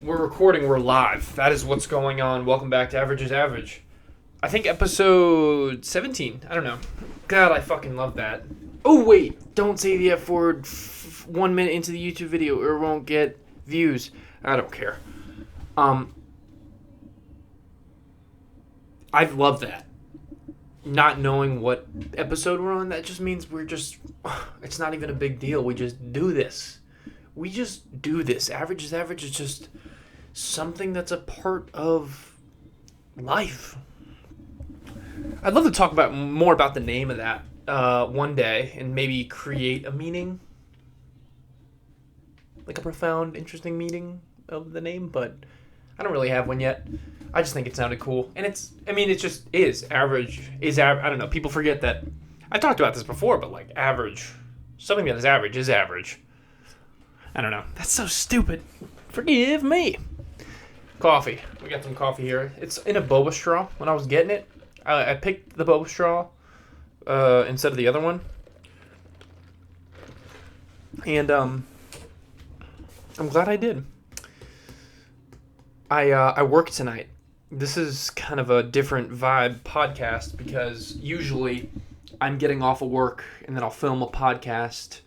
We're recording, we're live. That is what's going on. Welcome back to Average is Average. I think episode 17. I don't know. God, I fucking love that. Oh, wait. Don't say the F word 1 minute into the YouTube video or it won't get views. I don't care. I love that. Not knowing what episode we're on, that just means it's not even a big deal. We just do this. Average is Average is just something that's a part of life. I'd love to talk more about the name of that one day and maybe create a meaning. Like a profound, interesting meaning of the name, but I don't really have one yet. I just think it sounded cool. And it just is. Average is average. I don't know. People forget that. I talked about this before, but like average. Something that is average. I don't know. That's so stupid. Forgive me. Coffee. We got some coffee here. It's in a boba straw. When I was getting it, I picked the boba straw instead of the other one. And I'm glad I did. I work tonight. This is kind of a different vibe podcast because usually I'm getting off of work and then I'll film a podcast.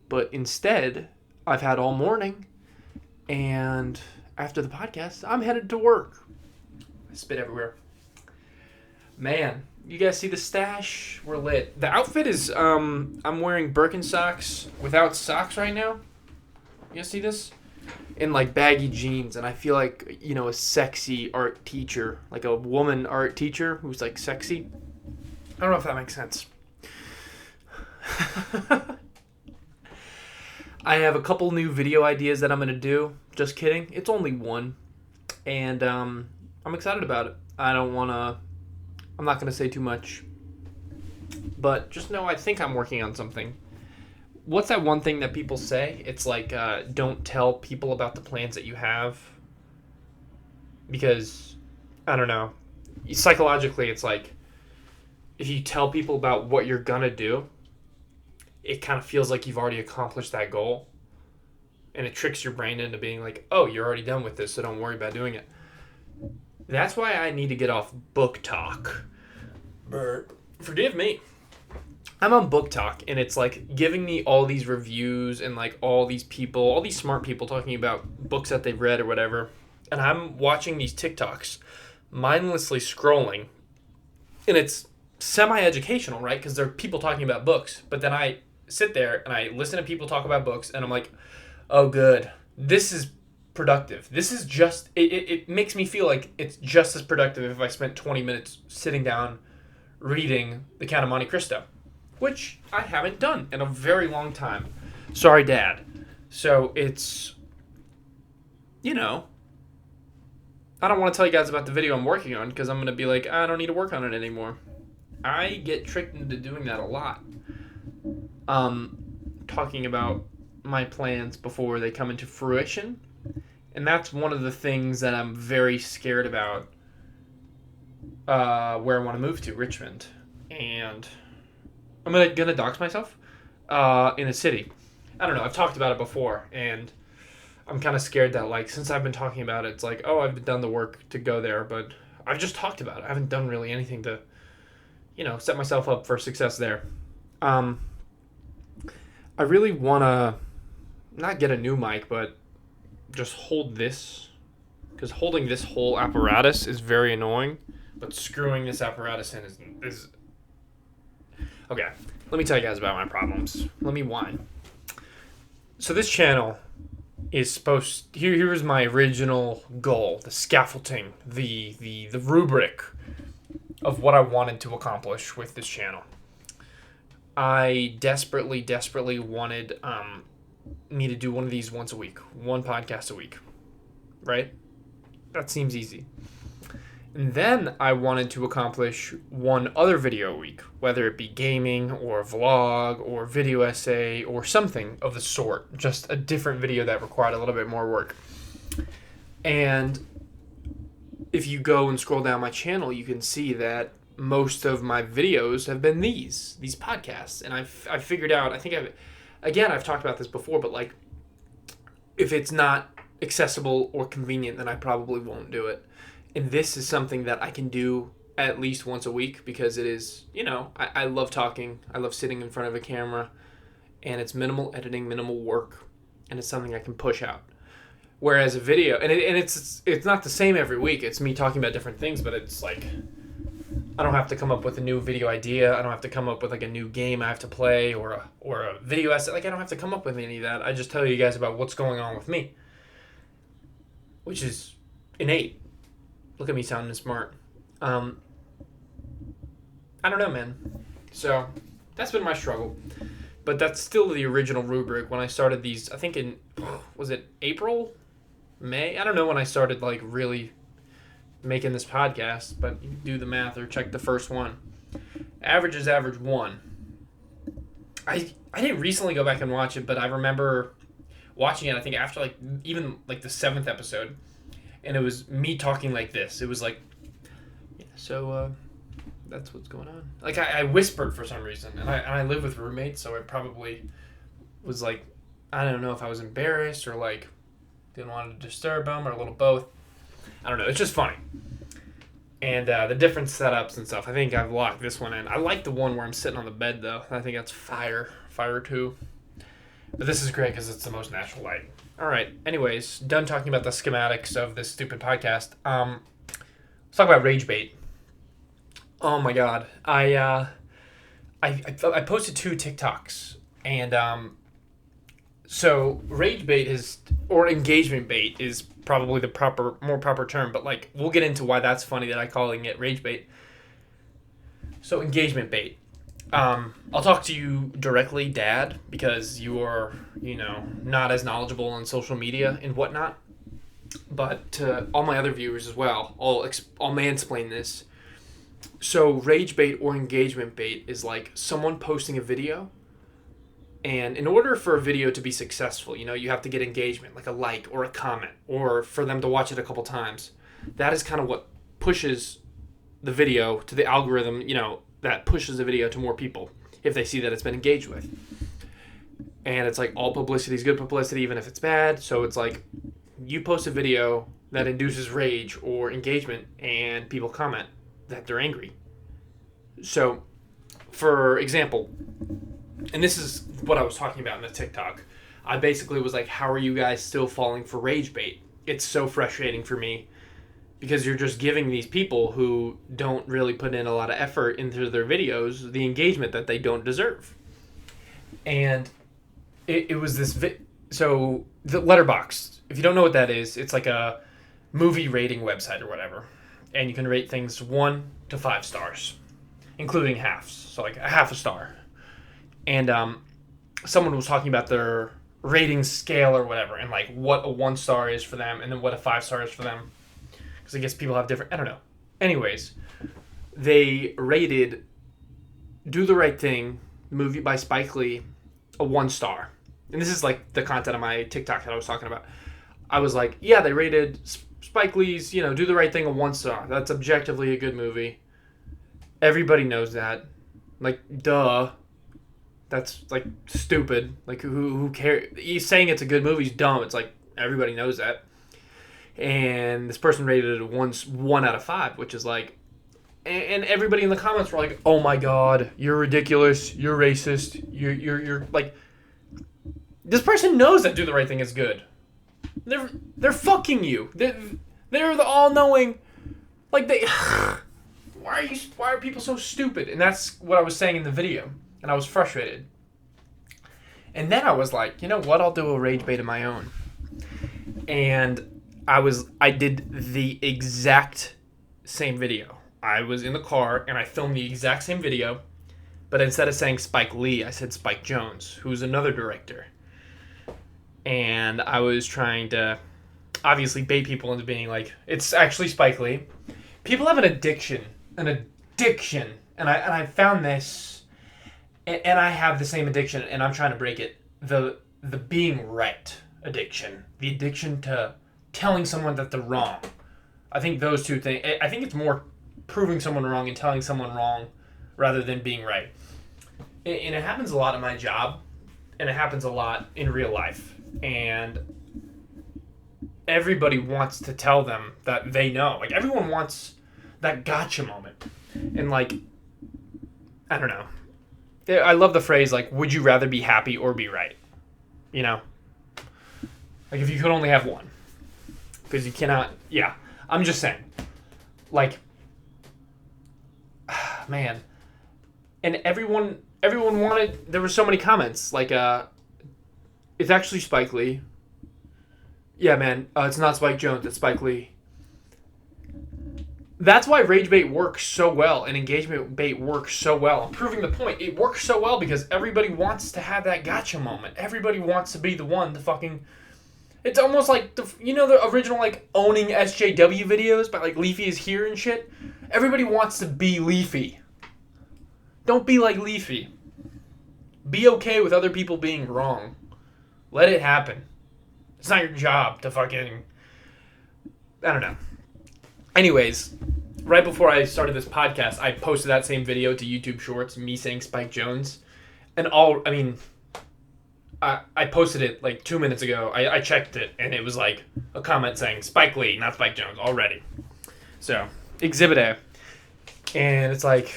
But instead, I've had all morning, and after the podcast, I'm headed to work. I spit everywhere. Man, you guys see the stash? We're lit. The outfit is, I'm wearing Birkenstocks without socks right now. You guys see this? In like baggy jeans, and I feel like, a sexy art teacher, like a woman art teacher who's like sexy. I don't know if that makes sense. I have a couple new video ideas that I'm going to do. Just kidding. It's only one. And I'm excited about it. I'm not going to say too much. But just know I think I'm working on something. What's that one thing that people say? It's like, don't tell people about the plans that you have. Because, I don't know. Psychologically, it's like, if you tell people about what you're going to do, it kind of feels like you've already accomplished that goal. And it tricks your brain into being like, oh, you're already done with this, so don't worry about doing it. That's why I need to get off Book Talk. Forgive me. I'm on Book Talk, and it's like giving me all these reviews and like all these smart people talking about books that they've read or whatever. And I'm watching these TikToks, mindlessly scrolling. And it's semi-educational, right? Because there are people talking about books. But then I sit there and I listen to people talk about books, and I'm like, oh, good. This is productive. This is just, it makes me feel like it's just as productive if I spent 20 minutes sitting down reading The Count of Monte Cristo, which I haven't done in a very long time. Sorry, Dad. So it's, I don't want to tell you guys about the video I'm working on because I'm going to be like, I don't need to work on it anymore. I get tricked into doing that a lot. Talking about my plans before they come into fruition. And that's one of the things that I'm very scared about where I want to move to, Richmond. And I'm going to dox myself in a city. I don't know. I've talked about it before. And I'm kind of scared that, like, since I've been talking about it, it's like, oh, I've done the work to go there. But I've just talked about it. I haven't done really anything to, set myself up for success there. I really want to not get a new mic, but just hold this. Because holding this whole apparatus is very annoying. But screwing this apparatus in is... Okay, let me tell you guys about my problems. Let me whine. So this channel is supposed... Here's my original goal. The scaffolding. The rubric of what I wanted to accomplish with this channel. I desperately wanted me to do one of these once a week. One podcast a week. Right? That seems easy. And then I wanted to accomplish one other video a week, whether it be gaming or vlog or video essay or something of the sort. Just a different video that required a little bit more work. And if you go and scroll down my channel, you can see that most of my videos have been these podcasts. And I've figured out, I've talked about this before, but like, if it's not accessible or convenient, then I probably won't do it. And this is something that I can do at least once a week because it is, I love talking. I love sitting in front of a camera, and it's minimal editing, minimal work, and it's something I can push out. Whereas a video, and it's not the same every week. It's me talking about different things, but it's like I don't have to come up with a new video idea. I don't have to come up with like a new game I have to play or a video essay. Like I don't have to come up with any of that. I just tell you guys about what's going on with me, which is innate. Look at me sounding smart. I don't know, man. So that's been my struggle. But that's still the original rubric. When I started these, I think was it April? May? I don't know when I started like really making this podcast, but you do the math or check the first one. Average is average 1. I didn't recently go back and watch it, but I remember watching it, I think after like even like the 7th episode, and it was me talking like this. It was like, yeah, so that's what's going on. Like I whispered for some reason, and I live with roommates, so it probably was like, I don't know if I was embarrassed or like didn't want to disturb them or a little both. I don't know. It's just funny. And the different setups and stuff. I think I've locked this one in. I like the one where I'm sitting on the bed, though. I think that's Fire 2. But this is great because it's the most natural light. All right. Anyways, done talking about the schematics of this stupid podcast. Let's talk about RAGEBAIT. Oh, my God. I posted 2 TikToks. And so RAGEBAIT is, or engagement bait is probably the more proper term, but like we'll get into why that's funny that I'm calling it RAGEBAIT. So engagement bait. I'll talk to you directly, Dad, because you are, not as knowledgeable on social media and whatnot. But to all my other viewers as well, I'll mansplain this. So RAGEBAIT or engagement bait is like someone posting a video. And in order for a video to be successful, you have to get engagement, like a like or a comment, or for them to watch it a couple times. That is kind of what pushes the video to the algorithm, that pushes the video to more people if they see that it's been engaged with. And it's like all publicity is good publicity, even if it's bad. So it's like you post a video that induces rage or engagement and people comment that they're angry. So, for example, and this is what I was talking about in the TikTok. I basically was like, how are you guys still falling for RAGEBAIT? It's so frustrating for me because you're just giving these people who don't really put in a lot of effort into their videos the engagement that they don't deserve. And it was this... So the Letterboxd, if you don't know what that is, it's like a movie rating website or whatever. And you can rate things 1 to 5 stars, including halves. So like a half a star. And someone was talking about their rating scale or whatever, and like what a 1 star is for them, and then what a 5 star is for them. Because I guess people have different. I don't know. Anyways, they rated "Do the Right Thing," movie by Spike Lee, a 1 star. And this is like the content of my TikTok that I was talking about. I was like, yeah, they rated Spike Lee's, "Do the Right Thing" a 1 star. That's objectively a good movie. Everybody knows that. Like, duh. That's, like, stupid. Like, who cares? He's saying it's a good movie is dumb. It's like, everybody knows that. And this person rated it a 1 out of 5, which is like... And everybody in the comments were like, oh my god, you're ridiculous, you're racist, you're like... This person knows that Do the Right Thing is good. They're fucking you. They're the all-knowing... Like, they... Why are people so stupid? And that's what I was saying in the video. And I was frustrated. And then I was like, you know what? I'll do a RAGEBAIT of my own. And I did the exact same video. I was in the car and I filmed the exact same video. But instead of saying Spike Lee, I said Spike Jonze, who's another director. And I was trying to obviously bait people into being like, it's actually Spike Lee. People have an addiction. And I found this... And I have the same addiction, and I'm trying to break it. The being right addiction. The addiction to telling someone that they're wrong. I think those two things... I think it's more proving someone wrong and telling someone wrong rather than being right. And it happens a lot in my job, and it happens a lot in real life. And everybody wants to tell them that they know. Like, everyone wants that gotcha moment. And, like, I don't know. I love the phrase, like, would you rather be happy or be right? You know? Like, if you could only have one. Because you cannot... Yeah. I'm just saying. Like... Man. And everyone wanted... There were so many comments. Like, it's actually Spike Lee. Yeah, man. It's not Spike Jonze. It's Spike Lee. That's why RAGEBAIT works so well and engagement bait works so well. I'm proving the point. It works so well because everybody wants to have that gotcha moment. Everybody wants to be the one to fucking... It's almost like, the original, like, owning SJW videos by, like, Leafy is here and shit? Everybody wants to be Leafy. Don't be like Leafy. Be okay with other people being wrong. Let it happen. It's not your job to fucking... I don't know. Anyways, right before I started this podcast, I posted that same video to YouTube Shorts, me saying Spike Jonze. And I posted it like 2 minutes ago. I checked it, and it was like a comment saying Spike Lee, not Spike Jonze, already. So, Exhibit A. And it's like,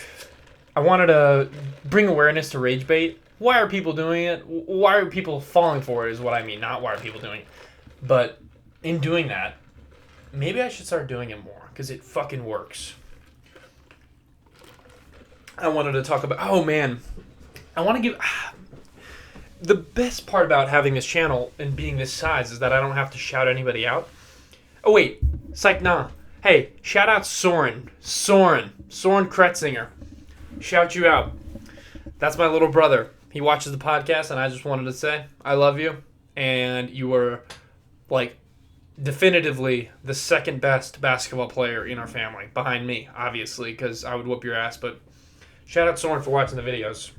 I wanted to bring awareness to RAGEBAIT. Why are people doing it? Why are people falling for it is what I mean, not why are people doing it. But in doing that, maybe I should start doing it more, because it fucking works. I wanted to talk about... Oh, man. I want to give... The best part about having this channel and being this size is that I don't have to shout anybody out. Oh, wait. Psych, nah. Hey, shout out Soren. Soren Kretzinger. Shout you out. That's my little brother. He watches the podcast, and I just wanted to say, I love you. And you were, like... definitively the second best basketball player in our family, behind me, obviously, because I would whoop your ass. But shout out Soren for watching the videos.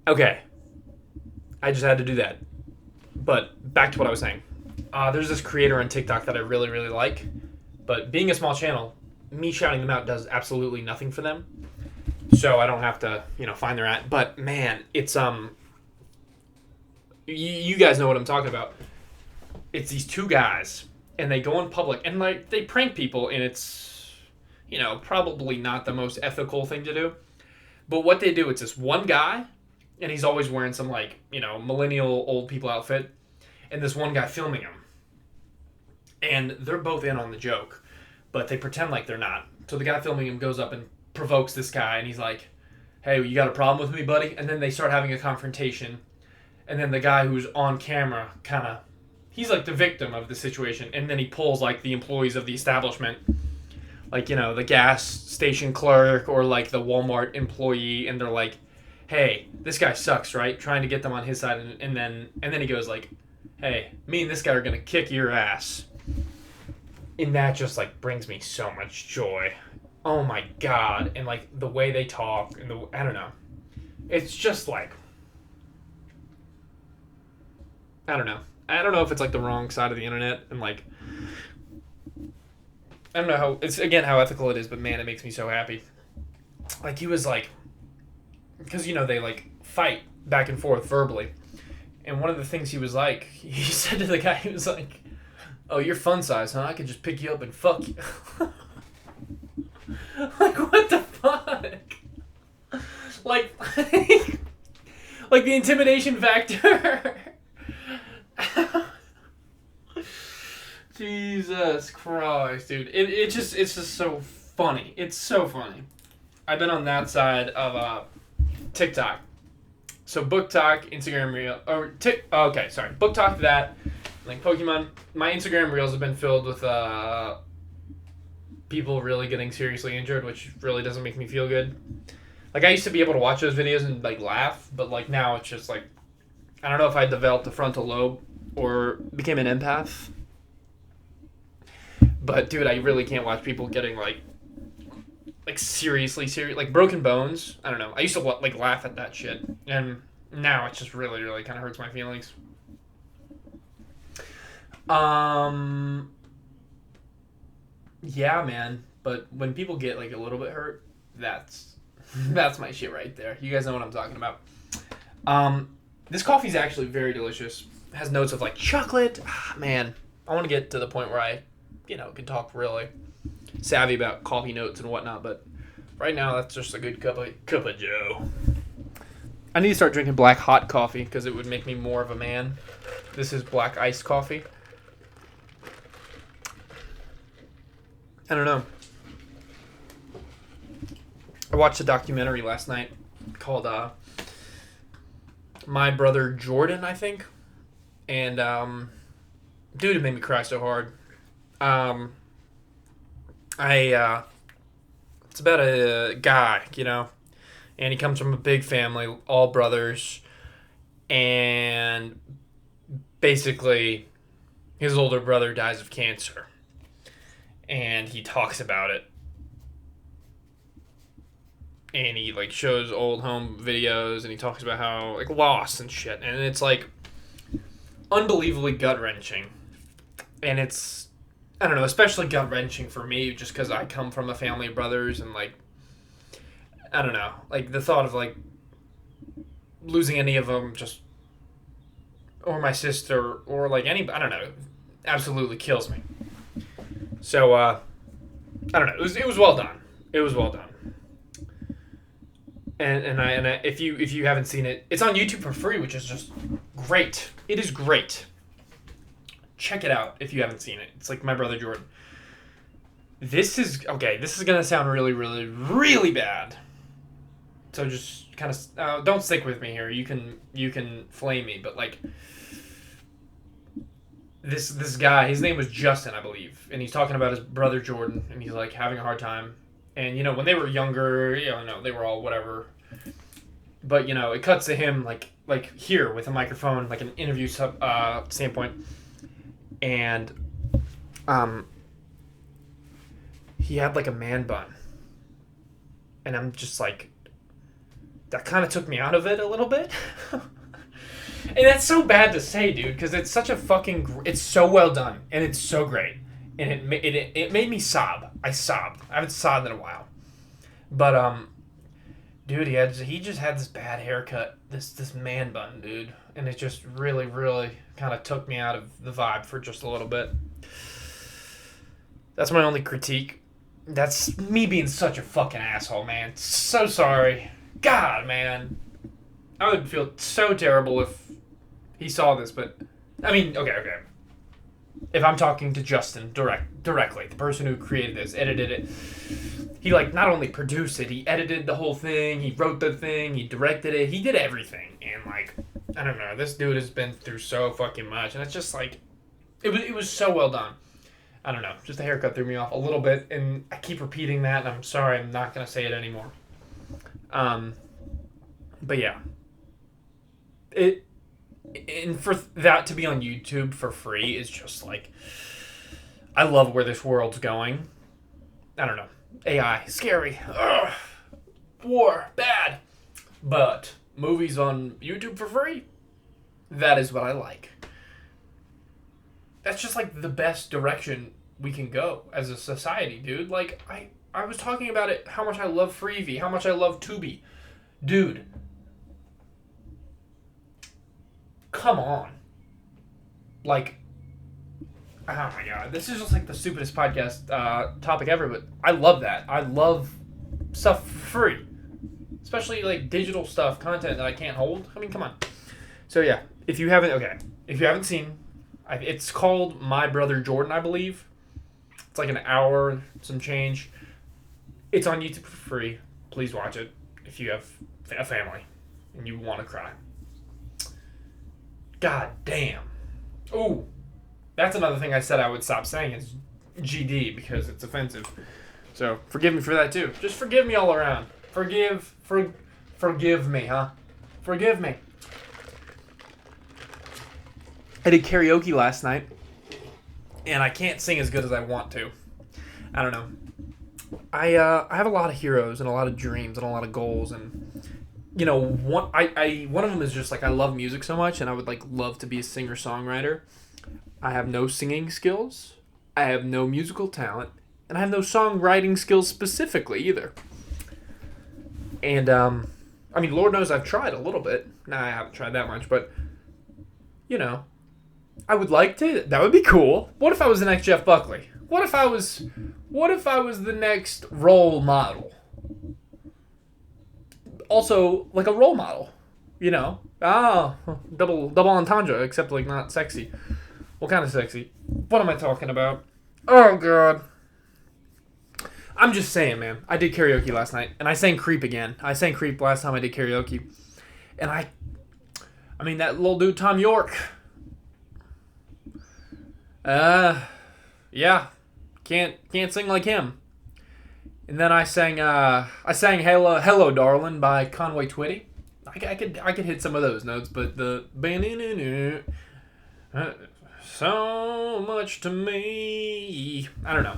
Okay, I just had to do that. But back to what I was saying. There's this creator on TikTok that I really, really like. But being a small channel, me shouting them out does absolutely nothing for them. So I don't have to, find their at. But man, it's You guys know what I'm talking about. It's these two guys, and they go in public, and like they prank people, and it's, probably not the most ethical thing to do. But what they do, it's this one guy, and he's always wearing some like, millennial old people outfit, and this one guy filming him. And they're both in on the joke, but they pretend like they're not. So the guy filming him goes up and provokes this guy, and he's like, "Hey, you got a problem with me, buddy?" And then they start having a confrontation. And then the guy who's on camera he's like the victim of the situation. And then he pulls like the employees of the establishment, like, the gas station clerk or like the Walmart employee. And they're like, "Hey, this guy sucks," right? Trying to get them on his side. And then he goes like, "Hey, me and this guy are going to kick your ass." And that just like brings me so much joy. Oh my God. And like the way they talk and I don't know. It's just like, I don't know. I don't know if it's like the wrong side of the internet and like, I don't know how ethical it is, but man, it makes me so happy. Like he was like, because they like fight back and forth verbally. And one of the things he was like, he said to the guy, he was like, "Oh, you're fun size, huh? I could just pick you up and fuck you." Like, what the fuck? Like the intimidation factor. Jesus Christ, dude. It's just so funny. It's so funny. I've been on that side of TikTok. So Book Talk, Instagram Reel, Book Talk, that, like Pokemon. My Instagram Reels have been filled with people really getting seriously injured, which really doesn't make me feel good. Like, I used to be able to watch those videos and like laugh, but like now it's just like, I don't know if I developed a frontal lobe or became an empath. But dude, I really can't watch people getting like seriously serious, like broken bones. I don't know. I used to like laugh at that shit, and now it just really, really kind of hurts my feelings. Yeah, man. But when people get like a little bit hurt, that's my shit right there. You guys know what I'm talking about. This coffee is actually very delicious. has notes of like chocolate. Man, I want to get to the point where I, can talk really savvy about coffee notes and whatnot. But right now, that's just a good cup of Joe. I need to start drinking black hot coffee because it would make me more of a man. This is black iced coffee. I don't know. I watched a documentary last night called My Brother Jordan, I think. And, dude, it made me cry so hard. It's about a guy, and he comes from a big family, all brothers, and basically his older brother dies of cancer. And he talks about it. And he, shows old home videos, and he talks about how, loss and shit. And it's, unbelievably gut-wrenching. And it's, I don't know, especially gut-wrenching for me, just because I come from a family of brothers, and, I don't know, the thought of, losing any of them just, or my sister, or, any, I don't know, absolutely kills me. So, I don't know, it was well done. It was well done. And I if you haven't seen it, it's on YouTube for free, which is just great. It is great. Check it out if you haven't seen it. It's My Brother Jordan. This is gonna sound really, really, really bad. So just kind of don't stick with me here. You can flame me, but this guy, his name was Justin, I believe, and he's talking about his brother Jordan, and he's having a hard time. And, when they were younger, they were all whatever. But, it cuts to him, here with a microphone, an interview standpoint. And he had, a man bun. And I'm just that kind of took me out of it a little bit. And that's so bad to say, dude, because it's such a it's so well done. And it's so great. And it made me sob. I sobbed. I haven't sobbed in a while. But dude, he just had this bad haircut, this man bun, dude, and it just really, really kind of took me out of the vibe for just a little bit. That's my only critique. That's me being such a fucking asshole, man. So sorry. God, man, I would feel so terrible if he saw this. But I mean, okay. If I'm talking to Justin directly, the person who created this, edited it, he not only produced it, he edited the whole thing, he wrote the thing, he directed it, he did everything. And I don't know, this dude has been through so fucking much, and it's just it was so well done. I don't know, just the haircut threw me off a little bit, and I keep repeating that, and I'm sorry, I'm not gonna say it anymore. But yeah, and for that to be on YouTube for free is just I love where this world's going. I don't know. AI, scary. Ugh. War, bad. But movies on YouTube for free, that is what I like. That's just the best direction we can go as a society, dude. I was talking about it, how much I love Freevee, how much I love Tubi. Dude. Come on. Oh my god, this is just the stupidest podcast topic ever, but I love that. I love stuff for free. Especially digital stuff, content that I can't hold. I mean, come on. So yeah, if you haven't seen, it's called My Brother Jordan, I believe. It's an hour, some change. It's on YouTube for free. Please watch it if you have a family and you want to cry. God damn. Ooh. That's another thing I said I would stop saying is GD because it's offensive. So forgive me for that too. Just forgive me all around. Forgive me, huh? Forgive me. I did karaoke last night, and I can't sing as good as I want to. I don't know. I have a lot of heroes and a lot of dreams and a lot of goals, and one of them is just I love music so much, and I would love to be a singer-songwriter. I have no singing skills, I have no musical talent, and I have no songwriting skills specifically either. And, I mean, Lord knows I've tried a little bit. Nah, I haven't tried that much, but, I would like to. That would be cool. What if I was the next Jeff Buckley? What if I was the next role model? Also, like a role model, you know? Double entendre, except like not sexy. What kind of sexy? What am I talking about? Oh god. I'm just saying, man. I did karaoke last night, and I sang Creep again. I sang Creep last time I did karaoke, and I mean that little dude Tom York. Yeah, can't sing like him. And then I sang Hello Darling by Conway Twitty. I could hit some of those notes, but the so much to me. I don't know.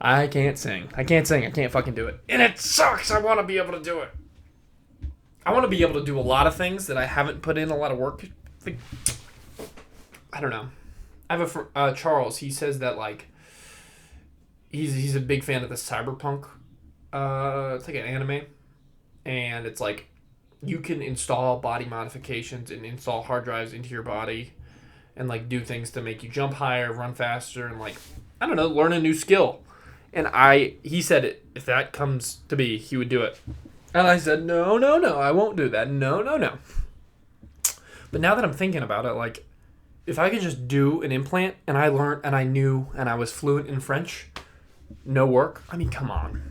I can't sing. I can't fucking do it. And it sucks. I want to be able to do it. I want to be able to do a lot of things that I haven't put in a lot of work. I don't know. I have a Charles. He says that like he's a big fan of the cyberpunk. It's like an anime, and it's like you can install body modifications and install hard drives into your body, and like do things to make you jump higher, run faster, and like I don't know, learn a new skill. And he said if that comes to be, he would do it. And I said no, I won't do that. No. But now that I'm thinking about it, like if I could just do an implant and I learned and I knew and I was fluent in French, no work. I mean, come on.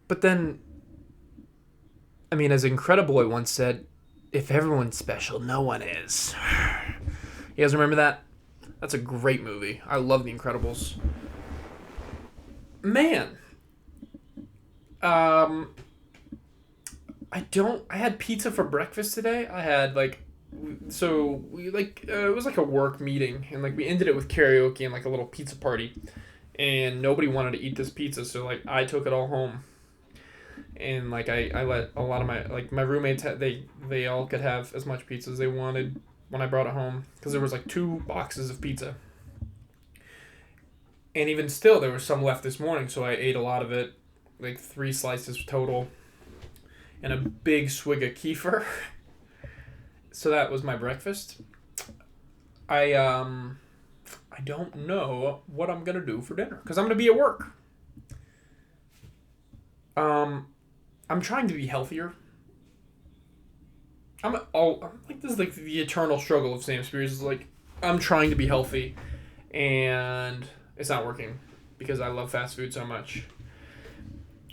But then, I mean, as Incrediboy once said, if everyone's special, no one is. You guys remember that? That's a great movie. I love The Incredibles. Man. I had pizza for breakfast today. I had it was like a work meeting, and like we ended it with karaoke and like a little pizza party, and nobody wanted to eat this pizza, so like I took it all home, and like I let a lot of my roommates they all could have as much pizza as they wanted when I brought it home, because there was like 2 boxes of pizza, and even still there was some left this morning, so I ate a lot of it, like 3 slices total, and a big swig of kefir. So that was my breakfast. I don't know what I'm gonna do for dinner because I'm gonna be at work. I'm trying to be healthier. I'm like this is like the eternal struggle of Sam Spears. Is like I'm trying to be healthy, and it's not working because I love fast food so much.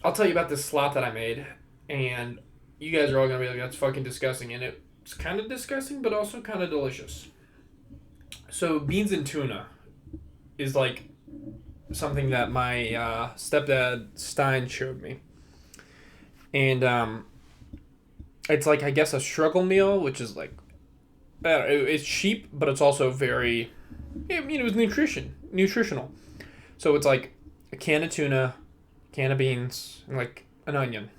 I'll tell you about this slop that I made, and you guys are all gonna be like, "That's fucking disgusting," and it's kind of disgusting, but also kind of delicious. So beans and tuna is like something that my stepdad Stein showed me, and it's like I guess a struggle meal, which is like it's cheap, but it's also very, it's nutritional. So it's like a can of tuna, can of beans, and like an onion,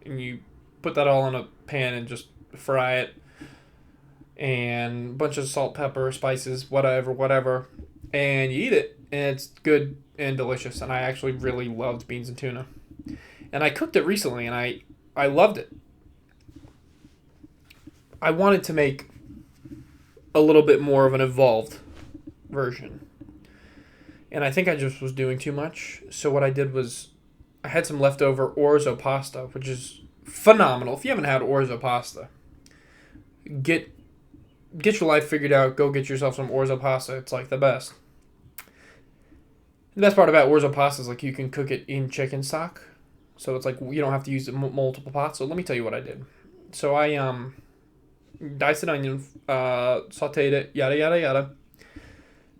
and you put that all in a pan and just fry it, and a bunch of salt, pepper, spices, whatever, and you eat it, and it's good and delicious. And I actually really loved beans and tuna, and I cooked it recently, and I loved it. I wanted to make a little bit more of an evolved version, and I think I just was doing too much. So what I did was I had some leftover orzo pasta, which is phenomenal. If you haven't had orzo pasta, get your life figured out. Go get yourself some orzo pasta. It's like the best. The best part about orzo pasta is like you can cook it in chicken stock, so it's like you don't have to use multiple pots. So let me tell you what I did. So I diced an onion, sauteed it, yada yada yada,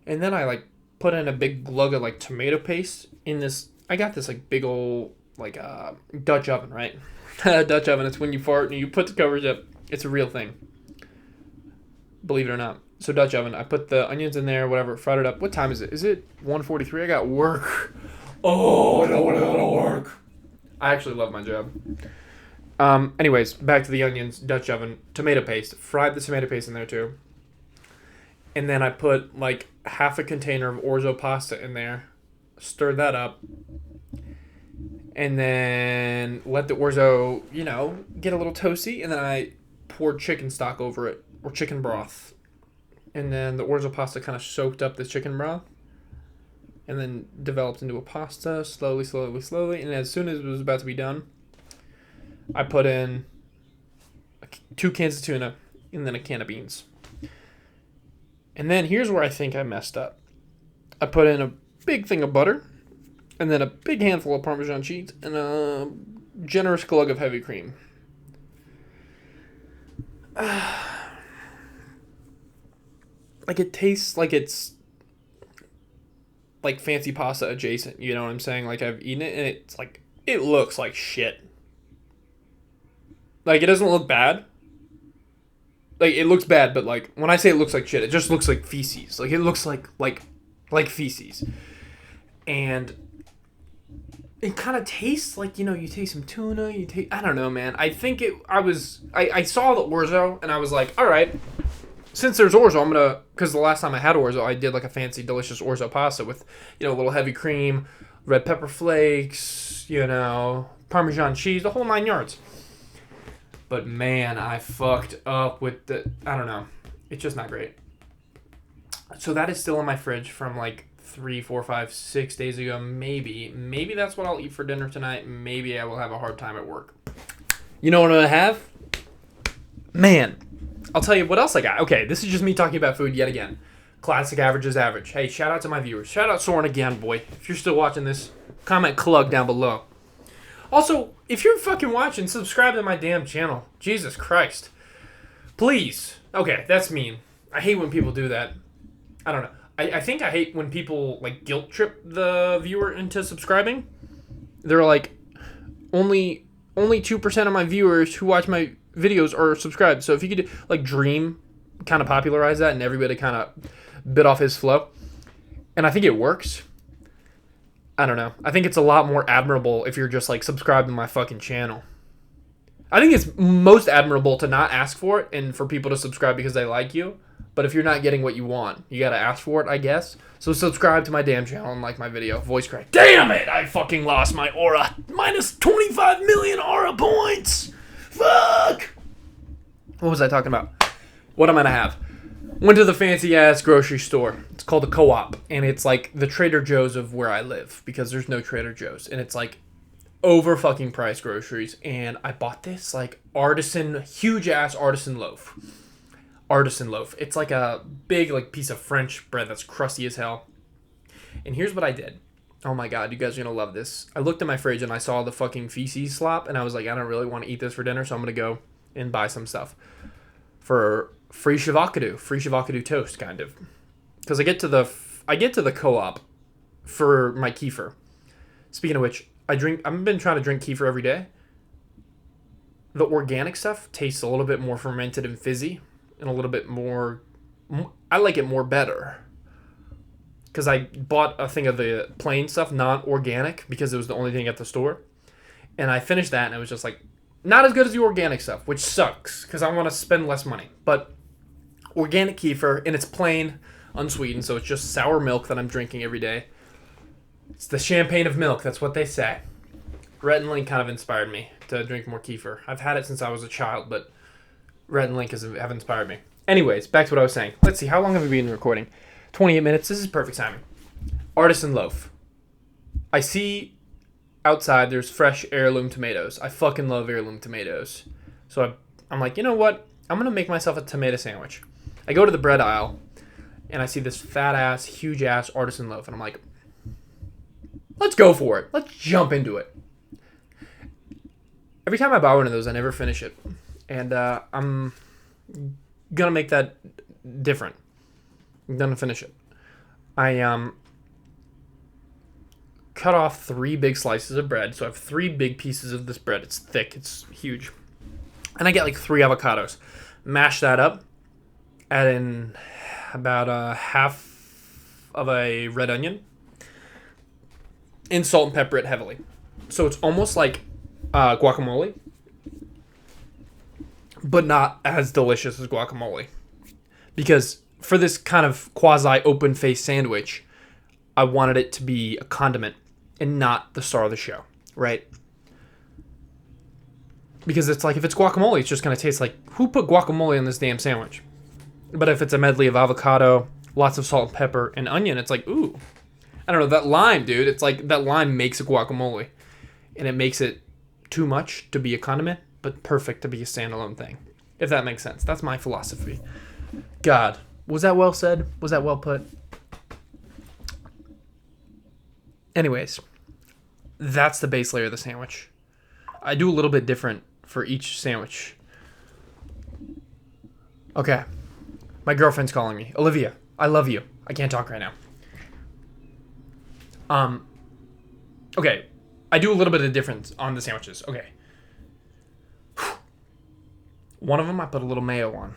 and then I like put in a big glug of like tomato paste in this. I got this like big old like Dutch oven, right? Dutch oven. It's when you fart and you put the covers up. It's a real thing. Believe it or not. So Dutch oven. I put the onions in there, whatever, fried it up. What time is it? Is it 1:43? I got work. Oh, I don't want to go to work. I actually love my job. Anyways, back to the onions, Dutch oven, tomato paste. Fried the tomato paste in there too. And then I put like half a container of orzo pasta in there. Stirred that up. And then let the orzo, get a little toasty. And then I poured chicken stock over it. or chicken broth. And then the orzo pasta kind of soaked up the chicken broth. And then developed into a pasta slowly, slowly, slowly. And as soon as it was about to be done, I put in 2 cans of tuna and then a can of beans. And then here's where I think I messed up. I put in a big thing of butter and then a big handful of Parmesan cheese and a generous glug of heavy cream. Like it tastes like it's like fancy pasta adjacent, you know what I'm saying? Like I've eaten it and it's like, it looks like shit. Like it doesn't look bad. Like it looks bad, but like when I say it looks like shit, it just looks like feces. Like it looks like feces. And it kind of tastes like, you know, you taste some tuna, I don't know, man. I think I saw the orzo and I was like, all right, since there's orzo, I'm gonna, because the last time I had orzo, I did like a fancy, delicious orzo pasta with, you know, a little heavy cream, red pepper flakes, you know, Parmesan cheese, the whole 9 yards. But man, I fucked up with I don't know. It's just not great. So that is still in my fridge from like 3, 4, 5, 6 days ago. Maybe that's what I'll eat for dinner tonight. Maybe I will have a hard time at work. You know what I'm gonna have? Man, I'll tell you what else I got. Okay, this is just me talking about food yet again. Classic average is average. Hey, shout out to my viewers. Shout out Soren again, boy. If you're still watching this, comment "clug" down below. Also, if you're fucking watching, subscribe to my damn channel. Jesus Christ. Please. Okay, that's mean. I hate when people do that. I don't know. I think I hate when people like guilt trip the viewer into subscribing. They're like, only 2% of my viewers who watch my videos are subscribed. So if you could like Dream kind of popularize that and everybody kind of bit off his flow. And I think it works. I don't know. I think it's a lot more admirable if you're just like subscribed to my fucking channel. I think it's most admirable to not ask for it and for people to subscribe because they like you. But if you're not getting what you want, you gotta ask for it, I guess. So subscribe to my damn channel and like my video. Voice crack. Damn it! I fucking lost my aura. Minus 25 million aura points. Fuck! What was I talking about? What am I gonna have? Went to the fancy ass grocery store. It's called the Co-op, and it's like the Trader Joe's of where I live because there's no Trader Joe's, and it's like over fucking priced groceries. And I bought this like huge ass artisan loaf. It's like a big like piece of French bread that's crusty as hell. And here's what I did. Oh my god, you guys are gonna love this. I looked at my fridge and I saw the fucking feces slop, and I was like, I don't really want to eat this for dinner, so I'm gonna go and buy some stuff for free shavakadu toast, kind of. Because I get to the Co-op for my kefir. Speaking of which, I've been trying to drink kefir every day. The organic stuff tastes a little bit more fermented and fizzy, and a little bit more. I like it more better. Because I bought a thing of the plain stuff, not organic, because it was the only thing at the store. And I finished that, and it was just like, not as good as the organic stuff, which sucks, because I want to spend less money. But organic kefir, and it's plain, unsweetened, so it's just sour milk that I'm drinking every day. It's the champagne of milk, that's what they say. Rhett and Link kind of inspired me to drink more kefir. I've had it since I was a child, but Rhett and Link have inspired me. Anyways, back to what I was saying. Let's see, how long have we been recording? 28 minutes. This is perfect timing. Artisan loaf. I see outside there's fresh heirloom tomatoes. I fucking love heirloom tomatoes. So I'm like, you know what? I'm going to make myself a tomato sandwich. I go to the bread aisle, and I see this fat-ass, huge-ass artisan loaf. And I'm like, let's go for it. Let's jump into it. Every time I buy one of those, I never finish it. And I'm going to make that different. I'm going to finish it. I cut off 3 big slices of bread. So I have 3 big pieces of this bread. It's thick. It's huge. And I get like 3 avocados. Mash that up. Add in about a half of a red onion. And salt and pepper it heavily. So it's almost like guacamole. But not as delicious as guacamole. Because for this kind of quasi-open-faced sandwich, I wanted it to be a condiment and not the star of the show, right? Because it's like, if it's guacamole, it's just going to taste like, who put guacamole on this damn sandwich? But if it's a medley of avocado, lots of salt and pepper, and onion, it's like, ooh. I don't know, that lime, dude. It's like that lime makes a guacamole. And it makes it too much to be a condiment, but perfect to be a standalone thing. If that makes sense. That's my philosophy. God, was that well said? Was that well put? Anyways, that's the base layer of the sandwich. I do a little bit different for each sandwich. Okay. My girlfriend's calling me. Olivia, I love you. I can't talk right now. Okay. I do a little bit of difference on the sandwiches. Okay. One of them I put a little mayo on.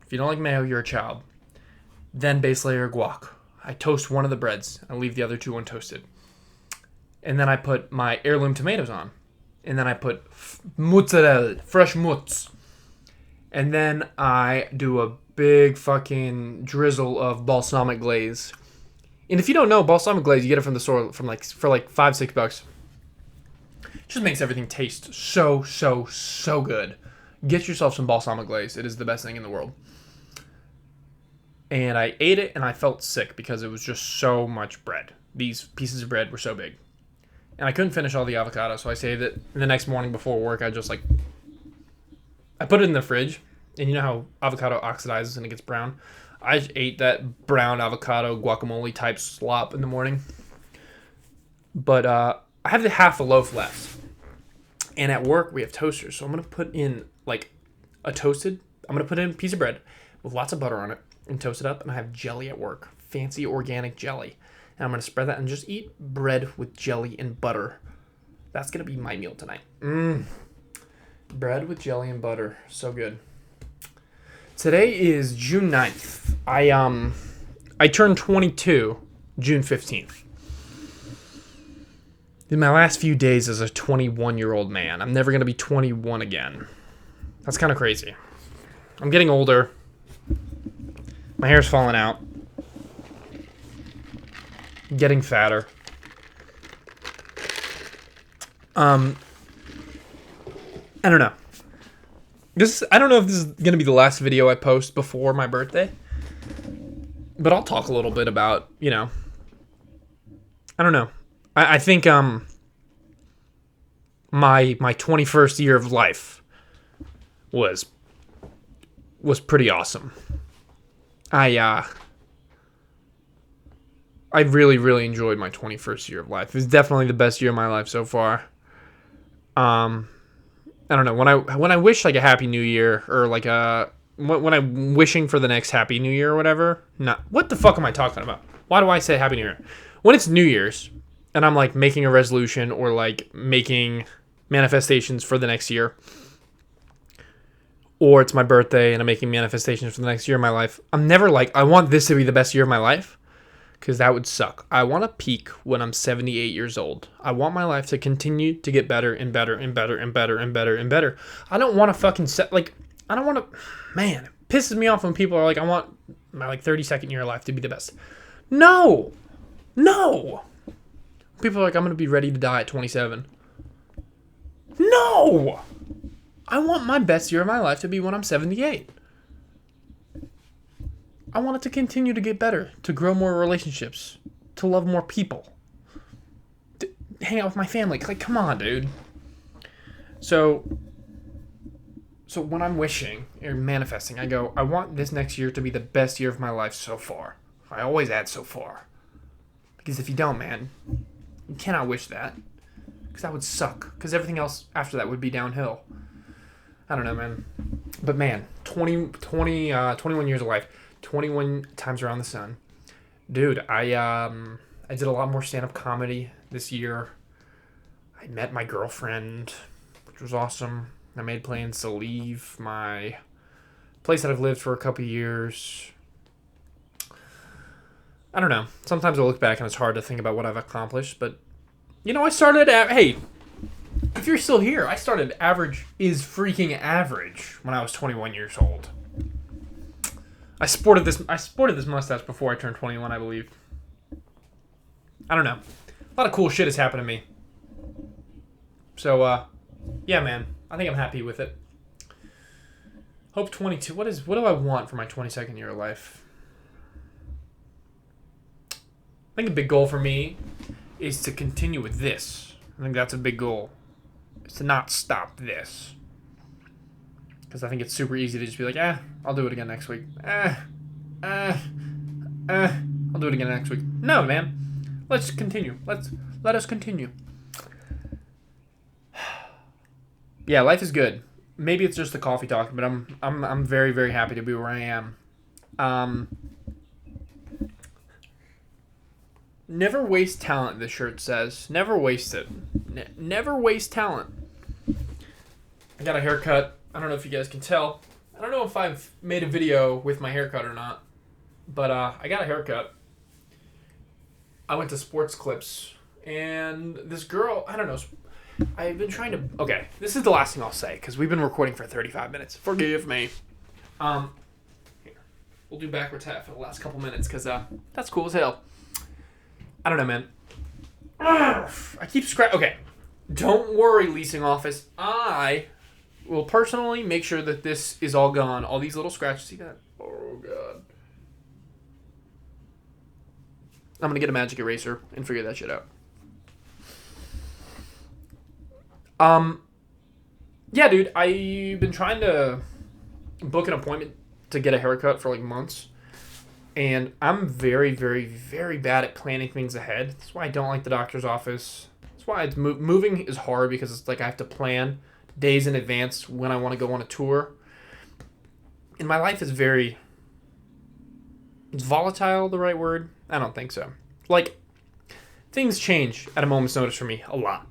If you don't like mayo, you're a child. Then base layer guac. I toast one of the breads. I leave the other two untoasted. And then I put my heirloom tomatoes on. And then I put mozzarella, fresh mozz. And then I do a big fucking drizzle of balsamic glaze. And if you don't know, balsamic glaze, you get it from the store for like $5-6. Just makes everything taste so good. Get yourself some balsamic glaze. It is the best thing in the world. And I ate it and I felt sick because it was just so much bread. These pieces of bread were so big. And I couldn't finish all the avocado, so I saved it. And the next morning before work, I put it in the fridge. And you know how avocado oxidizes and it gets brown? I just ate that brown avocado guacamole type slop in the morning. But I have the half a loaf left. And at work, we have toasters. So I'm going to put in I'm going to put in a piece of bread with lots of butter on it and toast it up. And I have jelly at work. Fancy organic jelly. And I'm going to spread that and just eat bread with jelly and butter. That's going to be my meal tonight. Bread with jelly and butter. So good. Today is June 9th. I turned 22 June 15th. In my last few days as a 21-year-old man. I'm never going to be 21 again. That's kind of crazy. I'm getting older. My hair's falling out. Getting fatter. I don't know. I don't know if this is going to be the last video I post before my birthday. But I'll talk a little bit about, I don't know. I think my 21st year of life was pretty awesome. I really, really enjoyed my 21st year of life. It was definitely the best year of my life so far. I don't know, when I wish like a happy new year or like when I'm wishing for the next happy new year or whatever. What the fuck am I talking about? Why do I say happy new year? When it's New Year's and I'm like making a resolution or like making manifestations for the next year, or it's my birthday and I'm making manifestations for the next year of my life, I'm never like, I want this to be the best year of my life, because that would suck. I want to peak when I'm 78 years old. I want my life to continue to get better and better and better and better and better and better. I don't want to fucking I don't want to, man, it pisses me off when people are like, I want my 32nd year of life to be the best. No. People are like, I'm going to be ready to die at 27. No. I want my best year of my life to be when I'm 78. I want it to continue to get better, to grow more relationships, to love more people, to hang out with my family. Like, come on, dude. So when I'm wishing or manifesting, I go, I want this next year to be the best year of my life so far. I always add so far. Because if you don't, man, you cannot wish that. Because that would suck. Because everything else after that would be downhill. I don't know, man. But man, 21 years of life. 21 times around the sun. Dude, I did a lot more stand-up comedy this year. I met my girlfriend, which was awesome. I made plans to leave my place that I've lived for a couple of years. I don't know. Sometimes I look back and it's hard to think about what I've accomplished, but I started at, hey, if you're still here, I started Average is Freaking Average when I was 21 years old. I sported this mustache before I turned 21, I believe. I don't know. A lot of cool shit has happened to me. So, yeah, man. I think I'm happy with it. Hope 22. What do I want for my 22nd year of life? I think a big goal for me is to continue with this. I think that's a big goal. Is to not stop this. Because I think it's super easy to just be like, I'll do it again next week. I'll do it again next week. No, man. Let's continue. Let us continue. Yeah, life is good. Maybe it's just the coffee talking, but I'm very, very happy to be where I am. Never waste talent, this shirt says. Never waste it. Never waste talent. I got a haircut. I don't know if you guys can tell. I don't know if I've made a video with my haircut or not. But I got a haircut. I went to Sports Clips. And this girl, I don't know. I've been trying to... Okay, this is the last thing I'll say. Because we've been recording for 35 minutes. Forgive me. Here. We'll do backwards hat for the last couple minutes. Because that's cool as hell. I don't know, man. I keep Okay. Don't worry, leasing office. I will personally make sure that this is all gone. All these little scratches. See that? Oh, God. I'm going to get a magic eraser and figure that shit out. Yeah, dude, I've been trying to book an appointment to get a haircut for like months. And I'm very, very, very bad at planning things ahead. That's why I don't like the doctor's office. That's why moving is hard, because it's like I have to plan days in advance when I want to go on a tour. And my life is very... Is volatile the right word? I don't think so. Like, things change at a moment's notice for me a lot.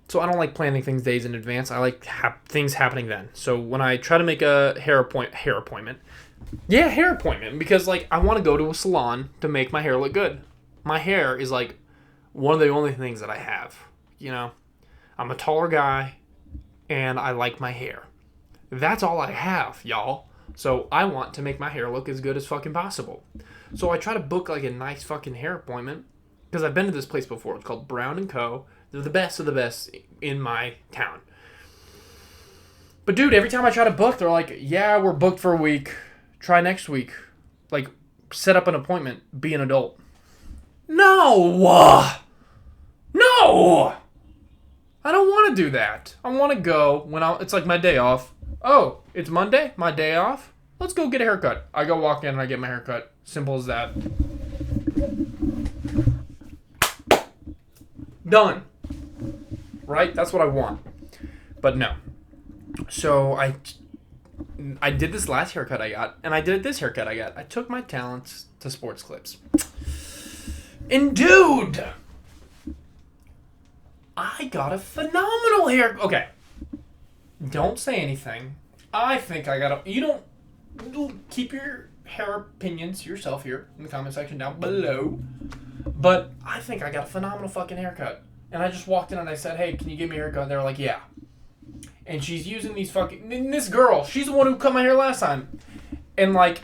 So I don't like planning things days in advance. I like things happening then. So when I try to make a hair appointment. Yeah, hair appointment. Because, like, I want to go to a salon to make my hair look good. My hair is, like, one of the only things that I have. You know? I'm a taller guy, and I like my hair. That's all I have, y'all. So I want to make my hair look as good as fucking possible. So I try to book, like, a nice fucking hair appointment. Because I've been to this place before. It's called Brown & Co. They're the best of the best in my town. But, dude, every time I try to book, they're like, yeah, we're booked for a week. Try next week. Like, set up an appointment. Be an adult. No! No! I don't want to do that. I want to go when it's like my day off. Oh, it's Monday? My day off? Let's go get a haircut. I go walk in and I get my haircut. Simple as that. Done. Right? That's what I want. But no. So I did this last haircut I got, and I did this haircut I got. I took my talents to Sports Clips. And dude, I got a phenomenal hair. Okay. Don't say anything. I think I got you don't keep your hair opinions to yourself here in the comment section down below. But I think I got a phenomenal fucking haircut. And I just walked in and I said, hey, can you give me a haircut? And they were like, yeah. And she's using these fucking... And this girl, she's the one who cut my hair last time. And, like,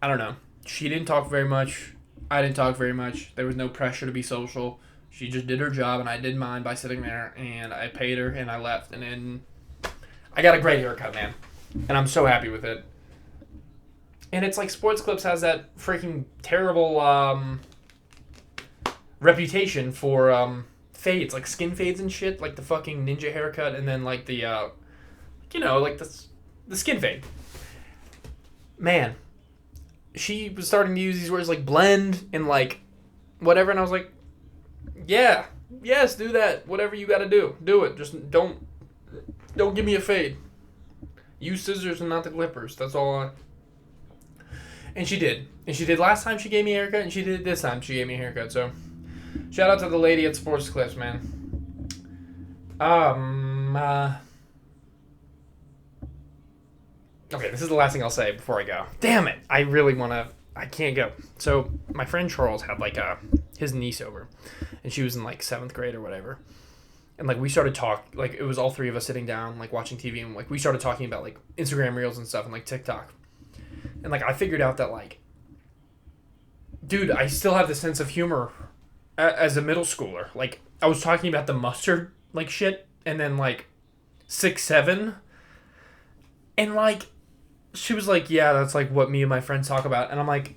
I don't know. She didn't talk very much. I didn't talk very much. There was no pressure to be social. She just did her job, and I did mine by sitting there. And I paid her, and I left. And then I got a great haircut, man. And I'm so happy with it. And it's like Sports Clips has that freaking terrible reputation for... fades, like skin fades and shit, like the fucking ninja haircut, and then like the, like the skin fade. Man, she was starting to use these words like blend and like whatever, and I was like, yeah, yes, do that, whatever you gotta do it, just don't give me a fade. Use scissors and not the clippers, that's all And she did last time she gave me a haircut, and she did this time she gave me a haircut, so... Shout out to the lady at Sports Clips, man. Okay, this is the last thing I'll say before I go. Damn it. I really want to... I can't go. So, my friend Charles had, like, his niece over. And she was in, like, 7th grade or whatever. And, like, we started talking... Like, it was all three of us sitting down, like, watching TV. And, like, we started talking about, like, Instagram Reels and stuff and, like, TikTok. And, like, I figured out that, like... Dude, I still have the sense of humor... as a middle schooler. Like, I was talking about the mustard, like, shit, and then, like, 6, 7, And, like, she was like, yeah, that's, like, what me and my friends talk about. And I'm like,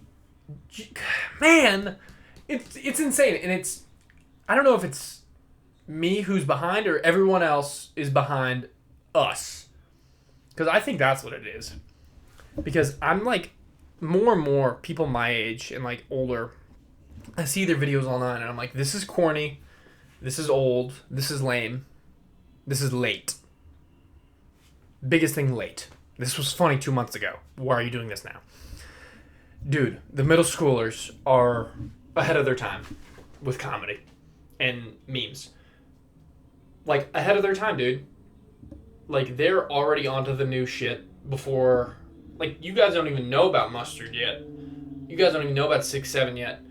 man, it's insane. And it's, I don't know if it's me who's behind or everyone else is behind us. Because I think that's what it is. Because I'm, like, more and more people my age and, like, older, I see their videos online and I'm like, this is corny. This is old. This is lame. This is late. Biggest thing, late. This was funny 2 months ago. Why are you doing this now? Dude, the middle schoolers are ahead of their time with comedy and memes. Like, ahead of their time, dude. Like, they're already onto the new shit before... Like, you guys don't even know about Mustard yet. You guys don't even know about 6-7 yet.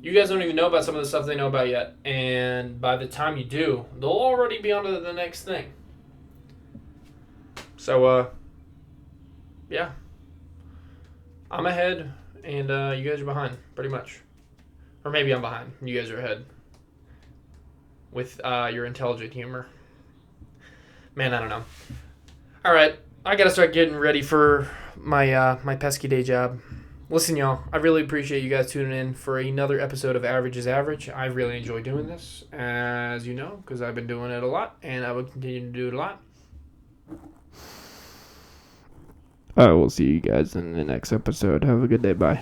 You guys don't even know about some of the stuff they know about yet. And by the time you do, they'll already be on to the next thing. So, yeah. I'm ahead, and you guys are behind, pretty much. Or maybe I'm behind. You guys are ahead. With your intelligent humor. Man, I don't know. Alright, I gotta start getting ready for my my pesky day job. Listen, y'all, I really appreciate you guys tuning in for another episode of Average is Average. I really enjoy doing this, as you know, because I've been doing it a lot, and I will continue to do it a lot. I will see you guys in the next episode. Have a good day. Bye.